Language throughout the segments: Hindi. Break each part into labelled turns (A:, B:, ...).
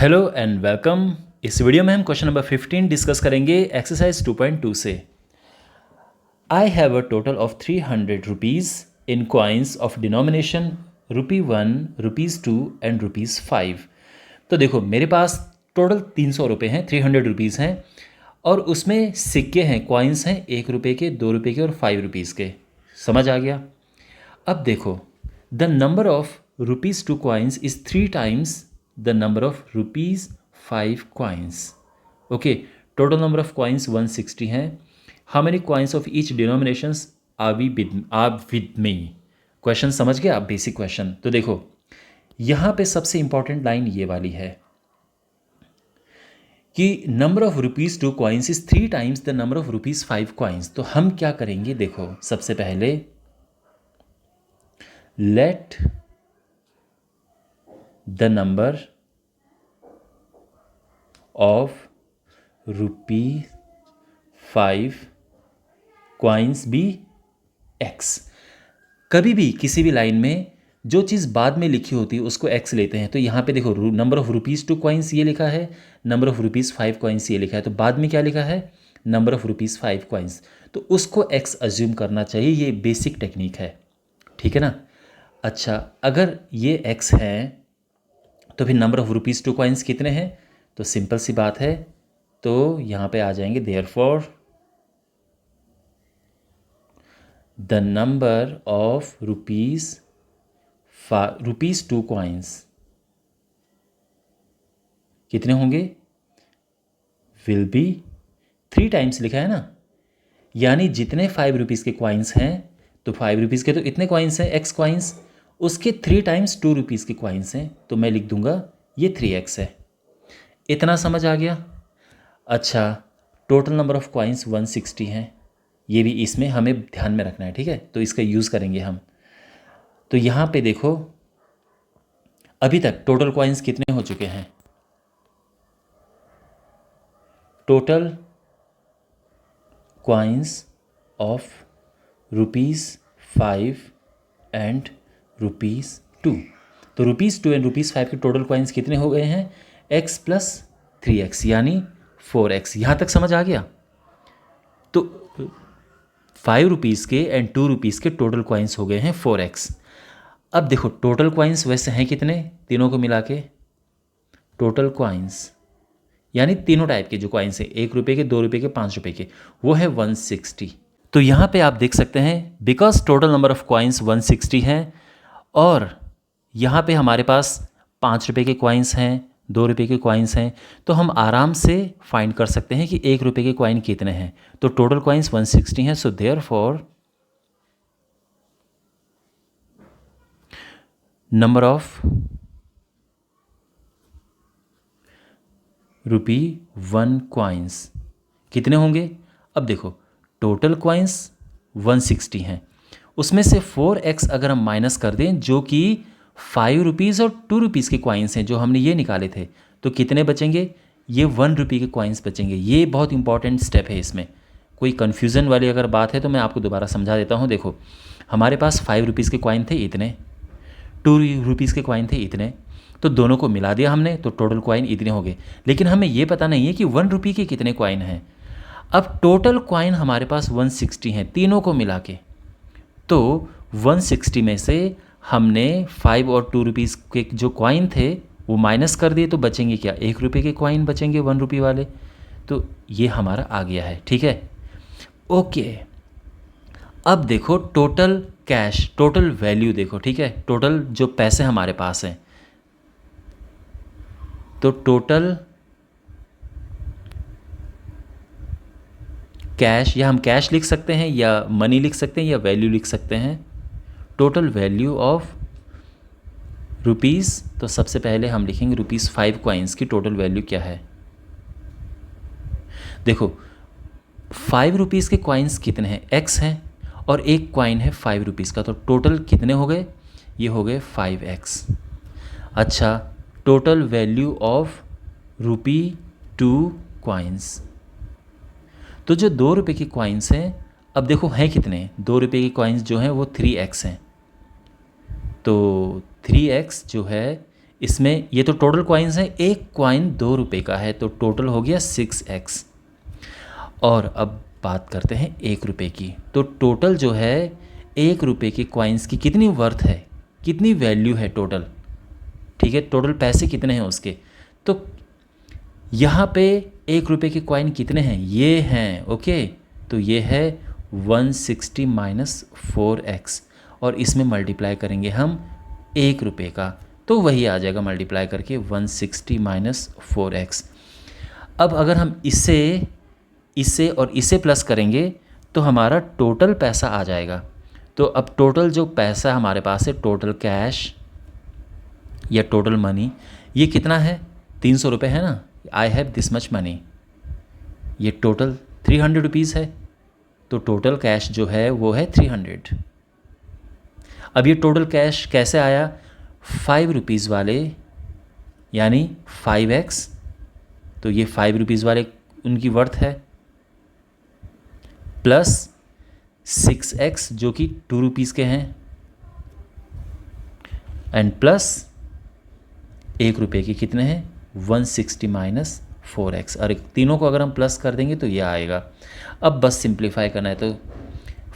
A: Hello and welcome. इस वीडियो में हम क्वेश्चन नंबर 15 डिस्कस करेंगे एक्सरसाइज 2.2 से। I have a total of 300 rupees in coins of denomination ₹1, ₹2 and ₹5। तो देखो मेरे पास टोटल 300 रुपये हैं, 300 रुपीज़ हैं, और उसमें सिक्के हैं, कॉइन्स हैं, ₹1 के, ₹2 के और ₹5 के। समझ आ गया? अब देखो, the number of ₹2 coins is 3 times the number of ₹5 coins. Okay, total number of coins 160 हैं। How many coins of each denominations are with me? Question समझ गए आप? Basic question. तो देखो यहाँ पे सबसे इंपॉर्टेंट लाइन ये वाली है कि number of ₹2 coins is 3 times the number of ₹5 coins. तो हम क्या करेंगे? देखो, सबसे पहले late the number of ₹5 coins be x। कभी भी किसी भी लाइन में जो चीज़ बाद में लिखी होती है उसको x लेते हैं। तो यहाँ पे देखो, नंबर ऑफ ₹2 कॉइन्स ये लिखा है, नंबर ऑफ ₹5 कॉइन्स ये लिखा है, तो बाद में क्या लिखा है? Number of ₹5 coins. तो उसको x अज्यूम करना चाहिए। ये बेसिक टेक्निक है, ठीक है ना? अच्छा, अगर ये x है तो फिर नंबर ऑफ ₹2 कॉइन्स कितने हैं? तो सिंपल सी बात है, तो यहाँ पे आ जाएंगे therefore the number of ₹2 coins कितने होंगे? विल बी 3 टाइम्स लिखा है ना, यानी जितने ₹5 के कॉइन्स हैं, तो ₹5 के तो इतने कॉइन्स हैं, x कॉइन्स, उसके 3 टाइम्स ₹2 के कॉइन्स हैं, तो मैं लिख दूंगा ये 3x है। इतना समझ आ गया? अच्छा, टोटल नंबर ऑफ कॉइन्स 160 हैं, ये भी इसमें हमें ध्यान में रखना है, ठीक है? तो इसका यूज़ करेंगे हम। तो यहाँ पे देखो, अभी तक टोटल कॉइन्स कितने हो चुके हैं? Total coins of ₹5 and ₹2। तो ₹2 एंड ₹5 के टोटल कॉइन्स कितने हो गए हैं? x + 3x यानी 4x। यहाँ तक समझ आ गया? तो ₹5 के एंड ₹2 के टोटल कॉइन्स हो गए हैं 4x। अब देखो, टोटल कॉइन्स वैसे हैं कितने तीनों को मिला के? टोटल कॉइन्स यानी तीनों टाइप के जो कॉइन्स हैं, ₹1 के, ₹2 के, ₹5 के, वो है 160। तो यहाँ पे आप देख सकते हैं, because total number of coins 160 हैं और यहाँ पे हमारे पास ₹5 के कॉइन्स हैं, ₹2 के कॉइन्स हैं, तो हम आराम से फाइंड कर सकते हैं कि ₹1 के कॉइन कितने हैं। तो टोटल कॉइन्स 160 हैं, so therefore number of ₹1 coins कितने होंगे? अब देखो, टोटल कॉइन्स 160 हैं, उसमें से 4x अगर हम माइनस कर दें, जो कि ₹5 और ₹2 के कॉइन्स हैं जो हमने ये निकाले थे, तो कितने बचेंगे? ये ₹1 के कॉइन्स बचेंगे। ये बहुत इंपॉर्टेंट स्टेप है। इसमें कोई कन्फ्यूज़न वाली अगर बात है तो मैं आपको दोबारा समझा देता हूँ। देखो, हमारे पास ₹5 के कॉइन थे इतने, ₹2 के कॉइन थे इतने, तो दोनों को मिला दिया हमने, तो टोटल कॉइन इतने हो गए। लेकिन हमें ये पता नहीं है कि ₹1 के कितने कॉइन हैं। अब टोटल कॉइन हमारे पास 160 हैं तीनों को मिला के, तो 160 में से हमने 5 और ₹2 के जो कॉइन थे वो माइनस कर दिए, तो बचेंगे क्या? ₹1 के कॉइन बचेंगे, ₹1 वाले। तो ये हमारा आ गया है, ठीक है? ओके, अब देखो टोटल कैश, टोटल वैल्यू देखो, ठीक है? टोटल जो पैसे हमारे पास हैं, तो टोटल कैश, या हम कैश लिख सकते हैं या मनी लिख सकते हैं या वैल्यू लिख सकते हैं। टोटल वैल्यू ऑफ रुपीज़, तो सबसे पहले हम लिखेंगे ₹5 कॉइन्स की टोटल वैल्यू क्या है। देखो, ₹5 के कॉइन्स कितने हैं? x हैं, और एक कॉइन है ₹5 का, तो टोटल कितने हो गए? ये हो गए 5x। अच्छा, टोटल वैल्यू ऑफ ₹2 कॉइन्स, तो जो ₹2 के कॉइन्स हैं, अब देखो हैं कितने? ₹2 के कॉइन्स जो हैं वो 3x हैं, तो 3x जो है इसमें ये तो टोटल कॉइन्स हैं, एक कॉइन 2 रुपये का है तो टोटल हो गया 6x। और अब बात करते हैं 1 रुपये की। तो टोटल जो है 1 रुपये के कॉइन्स की कितनी वर्थ है, कितनी वैल्यू है टोटल, ठीक है, टोटल पैसे कितने हैं उसके। तो यहाँ पे 1 रुपये के कॉइन कितने हैं, ये हैं, ओके। तो ये है 160 माइनस 4x और इसमें मल्टीप्लाई करेंगे हम 1 रुपये का, तो वही आ जाएगा मल्टीप्लाई करके 160 माइनस 4x। अब अगर हम इससे और इसे प्लस करेंगे तो हमारा टोटल पैसा आ जाएगा। तो अब टोटल जो पैसा हमारे पास है, टोटल कैश या टोटल मनी, ये कितना है, 300 रुपये है ना, I have this much money, ये टोटल 300 रुपीज़ है। तो टोटल कैश जो है वो है 300। अब ये टोटल कैश कैसे आया, 5 रुपीज़ वाले यानी 5x, तो ये 5 रुपीज़ वाले उनकी वर्थ है, प्लस 6x जो कि 2 रुपीज़ के हैं, एंड प्लस 1 रुपये के कितने हैं, 160 माइनस 4x। और तीनों को अगर हम प्लस कर देंगे तो ये आएगा। अब बस सिंप्लीफाई करना है, तो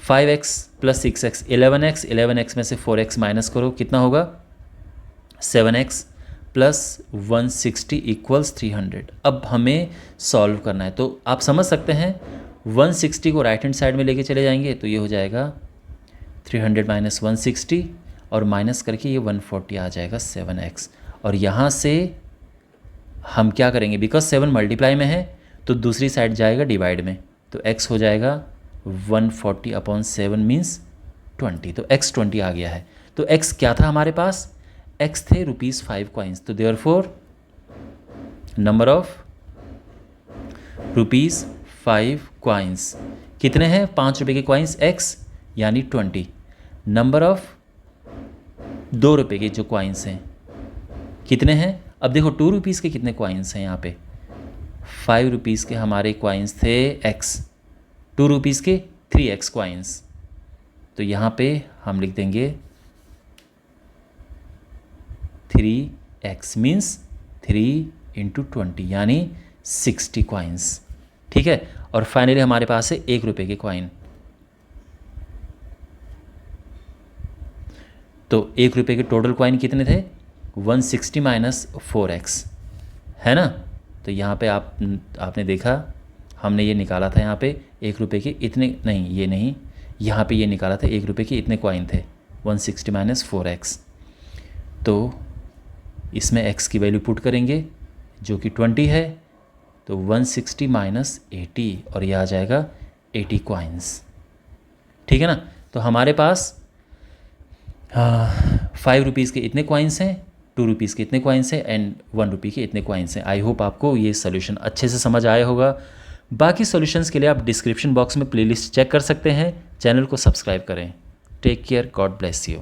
A: 5x plus 6x 11x, 11x में से 4x माइनस करो, कितना होगा 7x प्लस 160 इक्वल्स 300। अब हमें सॉल्व करना है, तो आप समझ सकते हैं 160 को राइट हैंड साइड में लेके चले जाएंगे तो ये हो जाएगा 300 माइनस 160 और माइनस करके ये 140 आ जाएगा 7x। और यहाँ से हम क्या करेंगे, बिकॉज 7 मल्टीप्लाई में है तो दूसरी साइड जाएगा डिवाइड में, तो x हो जाएगा 140 अपॉन 7 मीन्स 20, तो x 20 आ गया है। तो x क्या था हमारे पास, x थे ₹5 कॉइन्स, तो देयरफॉर नंबर ऑफ ₹5 कॉइन्स कितने हैं, 5 रुपये के कॉइन्स x यानी 20। नंबर ऑफ 2 रुपये के जो कॉइन्स हैं कितने हैं, अब देखो 2 रुपीज़ के कितने कॉइन्स हैं यहाँ पे, 5 रुपीज़ के हमारे कॉइन्स थे x, 2 रुपीज़ के 3x कॉइन्स, तो यहाँ पे हम लिख देंगे 3x मीन्स 3 × 20 यानी 60 कॉइन्स, ठीक है। और फाइनली हमारे पास है 1 रुपये के कॉइन, तो 1 रुपये के टोटल कॉइन कितने थे, 160 माइनस 4x है ना। तो यहाँ पे आपने देखा हमने ये निकाला था, यहाँ पे 1 रुपये के इतने नहीं, ये नहीं, यहाँ पे ये निकाला था 1 रुपये के इतने कॉइन थे, 160 माइनस 4x। तो इसमें x की वैल्यू पुट करेंगे जो कि 20 है, तो 160 माइनस 80 और ये आ जाएगा 80 कॉइन्स, ठीक है ना। तो हमारे पास 5 रुपीज़ के इतने कॉइन्स हैं, 2 रुपीज़ के इतने कॉइन्स हैं एंड 1 रुपये के इतने कॉइन्स हैं। आई होप आपको ये सोल्यूशन अच्छे से समझ आया होगा। बाकी सॉल्यूशंस के लिए आप डिस्क्रिप्शन बॉक्स में प्लेलिस्ट चेक कर सकते हैं। चैनल को सब्सक्राइब करें। Take care, God bless you.